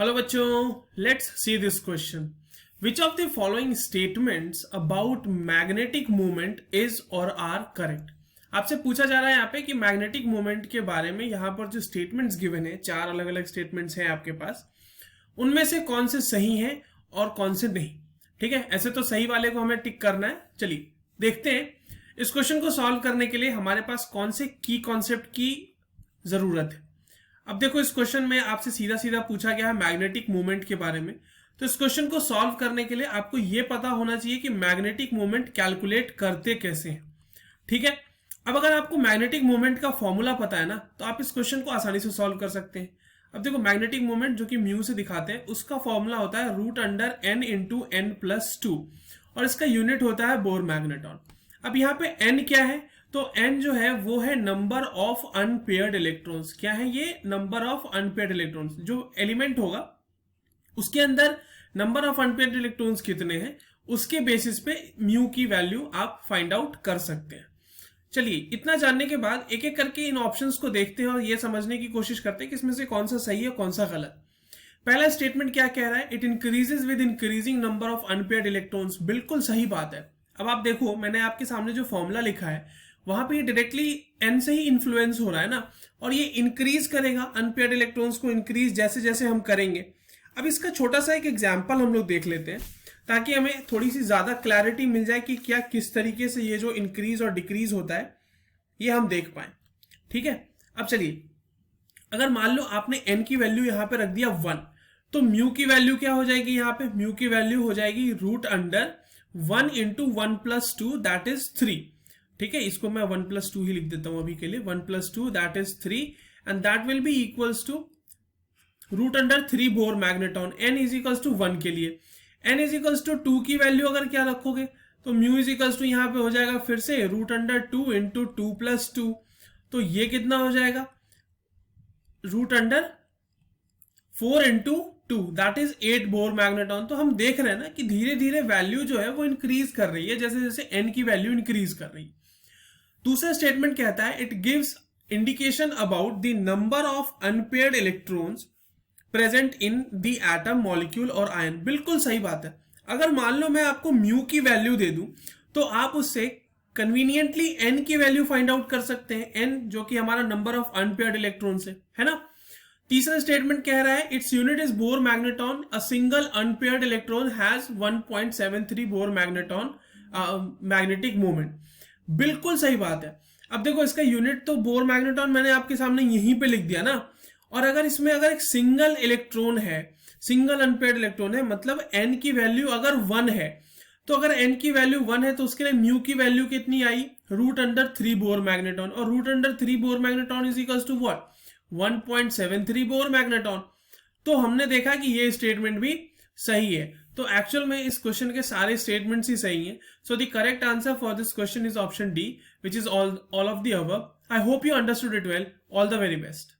Hello बच्चों, let's see this question. Which of the following statements about magnetic movement is और are correct. आपसे पूछा जा रहा है यहाँ पे कि मैग्नेटिक मूवमेंट के बारे में यहाँ पर जो स्टेटमेंट्स गिवन है, चार अलग अलग स्टेटमेंट्स हैं आपके पास, उनमें से कौन से सही हैं और कौन से नहीं. ठीक है, ऐसे तो सही वाले को हमें टिक करना है. चलिए देखते हैं इस क्वेश्चन को सॉल्व करने के लिए हमारे पास कौन से की कॉन्सेप्ट की जरूरत है. अब देखो, इस क्वेश्चन में आपसे सीधा सीधा पूछा गया है मैग्नेटिक मूवमेंट के बारे में. तो इस क्वेश्चन को सॉल्व करने के लिए आपको यह पता होना चाहिए कि मैग्नेटिक मूवमेंट कैलकुलेट करते कैसे हैं. ठीक है, अब अगर आपको मैग्नेटिक मूवमेंट का फॉर्मूला पता है ना, तो आप इस क्वेश्चन को आसानी से सॉल्व कर सकते हैं. अब देखो, मैग्नेटिक मूवमेंट जो कि म्यू से दिखाते हैं, उसका फॉर्मूला होता है √n इंटू n+2 और इसका यूनिट होता है बोर मैग्नेटॉन. अब यहाँ पे n क्या है, तो n जो है वो है नंबर ऑफ अनपेयर्ड इलेक्ट्रॉन्स. क्या है ये? Number of unpaired electrons. जो एलिमेंट होगा उसके अंदर नंबर ऑफ अनपेयर्ड इलेक्ट्रॉन्स कितने हैं, उसके बेसिस पे म्यू की वैल्यू आप फाइंड आउट कर सकते हैं. चलिए, इतना जानने के बाद एक एक करके इन ऑप्शंस को देखते हैं और ये समझने की कोशिश करते हैं कि इसमें से कौन सा सही है कौन सा गलत. पहला स्टेटमेंट क्या कह रहा है? It increases with increasing number of unpaired electrons. बिल्कुल सही बात है. अब आप देखो, मैंने आपके सामने जो फॉर्मूला लिखा है वहां पे ये डायरेक्टली n से ही इन्फ्लुएंस हो रहा है ना, और ये इंक्रीज करेगा अनपेयर्ड इलेक्ट्रॉन्स को, इंक्रीज जैसे जैसे हम करेंगे. अब इसका छोटा सा एक एग्जांपल हम लोग देख लेते हैं ताकि हमें थोड़ी सी ज्यादा क्लैरिटी मिल जाए कि क्या किस तरीके से ये जो इंक्रीज और डिक्रीज होता है ये हम देख पाए. ठीक है, अब चलिए, अगर मान लो आपने n की वैल्यू यहां पे रख दिया 1, तो म्यू की वैल्यू क्या हो जाएगी? यहाँ पे म्यू की वैल्यू हो जाएगी √1 इंटू 1+2 दैट इज 3. ठीक है, इसको मैं 1+2 ही लिख देता हूं अभी के लिए. 1+2 that is 3 and that will be equals to √3 Bohr magneton. n is equals to 1 के लिए. n इज इक्वल्स टू 2 की वैल्यू अगर क्या रखोगे तो म्यू इज इक्वल्स टू यहाँ पे हो जाएगा फिर से √2 इंटू 2+2. तो ये कितना हो जाएगा? √4 into 2 that is 8 bore magneton. तो हम देख रहे हैं ना कि धीरे धीरे वैल्यू जो है वो इंक्रीज कर रही है जैसे जैसे n की वैल्यू इंक्रीज कर रही है. दूसरा स्टेटमेंट कहता है it gives indication about the number of unpaired electrons present in the atom, molecule और आयन. बिल्कुल सही बात है. अगर मान लो मैं आपको म्यू की वैल्यू दे दूं तो आप उससे कन्वीनियंटली n की वैल्यू फाइंड आउट कर सकते हैं. n जो कि हमारा नंबर ऑफ अनपेयर्ड इलेक्ट्रॉन्स है ना. तीसरा स्टेटमेंट कह रहा है its unit is bore magneton. A single unpaired electron has 1.73 Bohr magneton magnetic movement. बिल्कुल सही बात है. अब देखो, इसका यूनिट तो बोर मैग्नेटॉन मैंने आपके सामने यहीं पे लिख दिया ना. और अगर इसमें अगर एक सिंगल इलेक्ट्रॉन है, सिंगल अनपेयर्ड इलेक्ट्रॉन है, मतलब n की वैल्यू अगर 1 है, तो अगर n की वैल्यू 1 है तो उसके लिए म्यू की वैल्यू कितनी आई? √3 बोर मैग्नेटॉन. और √3 Bohr magneton is equals to what? 1.73 Bohr magneton. तो हमने देखा कि ये स्टेटमेंट भी सही है. तो एक्चुअल में इस क्वेश्चन के सारे स्टेटमेंट्स ही सही हैं. So the correct answer for this question is option D, which is all of the above. I hope you understood it well. All the very best.